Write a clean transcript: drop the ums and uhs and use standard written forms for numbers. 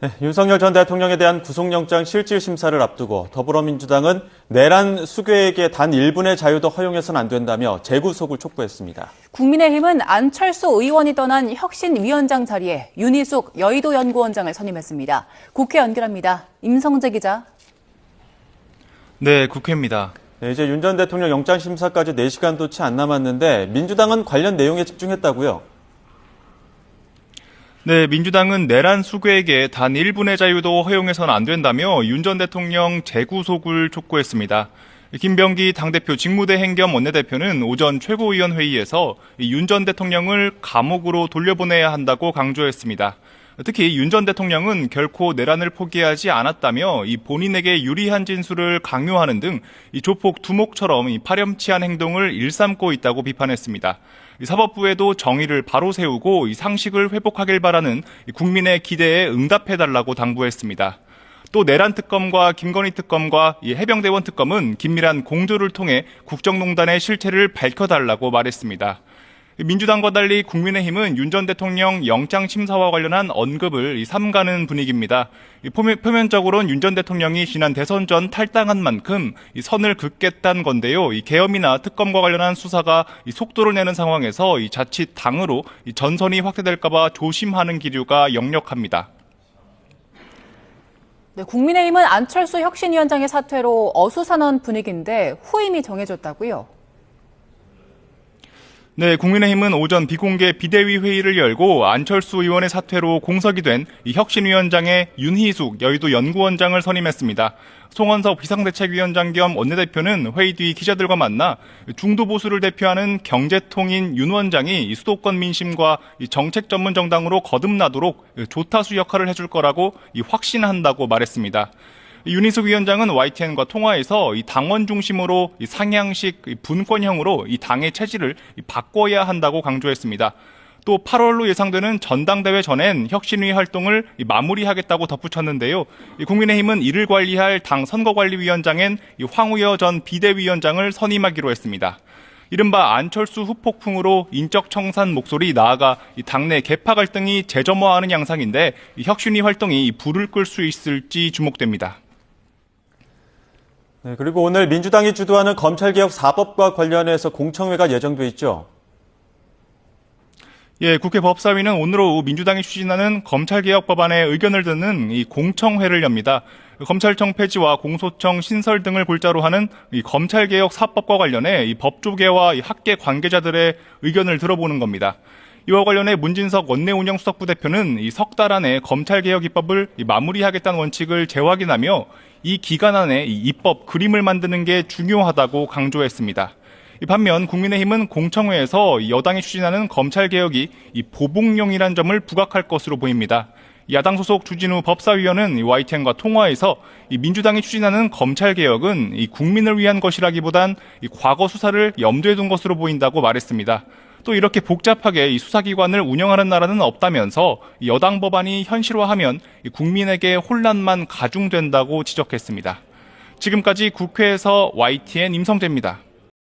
네, 윤석열 전 대통령에 대한 구속영장 실질 심사를 앞두고 더불어민주당은 내란 수괴에게 단 1분의 자유도 허용해서는 안 된다며 재구속을 촉구했습니다. 국민의힘은 안철수 의원이 떠난 혁신위원장 자리에 윤희숙 여의도 연구원장을 선임했습니다. 국회 연결합니다. 임성재 기자. 네, 국회입니다. 네, 이제 윤 전 대통령 영장심사까지 4시간도 채 안 남았는데 민주당은 관련 내용에 집중했다고요? 네, 민주당은 내란 수괴에게 단 1분의 자유도 허용해서는 안 된다며 윤 전 대통령 재구속을 촉구했습니다. 김병기 당대표 직무대행 겸 원내대표는 오전 최고위원회의에서 윤 전 대통령을 감옥으로 돌려보내야 한다고 강조했습니다. 특히 윤 전 대통령은 결코 내란을 포기하지 않았다며 본인에게 유리한 진술을 강요하는 등 조폭 두목처럼 파렴치한 행동을 일삼고 있다고 비판했습니다. 사법부에도 정의를 바로 세우고 상식을 회복하길 바라는 국민의 기대에 응답해달라고 당부했습니다. 또 내란 특검과 김건희 특검과 해병대원 특검은 긴밀한 공조를 통해 국정농단의 실체를 밝혀달라고 말했습니다. 민주당과 달리 국민의힘은 윤 전 대통령 영장심사와 관련한 언급을 삼가는 분위기입니다. 표면적으로는 윤 전 대통령이 지난 대선 전 탈당한 만큼 선을 긋겠다는 건데요. 계엄이나 특검과 관련한 수사가 속도를 내는 상황에서 자칫 당으로 전선이 확대될까 봐 조심하는 기류가 역력합니다. 네, 국민의힘은 안철수 혁신위원장의 사퇴로 어수선한 분위기인데 후임이 정해졌다고요? 네, 국민의힘은 오전 비공개 비대위 회의를 열고 안철수 의원의 사퇴로 공석이 된 혁신위원장의 윤희숙 여의도 연구원장을 선임했습니다. 송원석 비상대책위원장 겸 원내대표는 회의 뒤 기자들과 만나 중도보수를 대표하는 경제통인 윤 원장이 수도권 민심과 정책 전문 정당으로 거듭나도록 조타수 역할을 해줄 거라고 확신한다고 말했습니다. 윤희숙 위원장은 YTN과 통화에서 당원 중심으로 상향식 분권형으로 당의 체질을 바꿔야 한다고 강조했습니다. 또 8월로 예상되는 전당대회 전엔 혁신위 활동을 마무리하겠다고 덧붙였는데요. 국민의힘은 이를 관리할 당 선거관리위원장엔 황우여 전 비대위원장을 선임하기로 했습니다. 이른바 안철수 후폭풍으로 인적 청산 목소리 나아가 당내 계파 갈등이 재점화하는 양상인데 혁신위 활동이 불을 끌 수 있을지 주목됩니다. 네, 그리고 오늘 민주당이 주도하는 검찰개혁 4법과 관련해서 공청회가 예정돼 있죠? 예, 국회 법사위는 오늘 오후 민주당이 추진하는 검찰개혁 법안에 의견을 듣는 공청회를 엽니다. 검찰청 폐지와 공소청 신설 등을 골자로 하는 검찰개혁 4법과 관련해 법조계와 학계 관계자들의 의견을 들어보는 겁니다. 이와 관련해 문진석 원내운영수석부 대표는 석 달 안에 검찰개혁 입법을 마무리하겠다는 원칙을 재확인하며 이 기간 안에 입법 그림을 만드는 게 중요하다고 강조했습니다. 반면 국민의힘은 공청회에서 여당이 추진하는 검찰개혁이 보복용이란 점을 부각할 것으로 보입니다. 야당 소속 주진우 법사위원은 YTN과 통화에서 민주당이 추진하는 검찰개혁은 국민을 위한 것이라기보단 과거 수사를 염두에 둔 것으로 보인다고 말했습니다. 또 이렇게 복잡하게 수사기관을 운영하는 나라는 없다면서 여당 법안이 현실화하면 국민에게 혼란만 가중된다고 지적했습니다. 지금까지 국회에서 YTN 임성재입니다.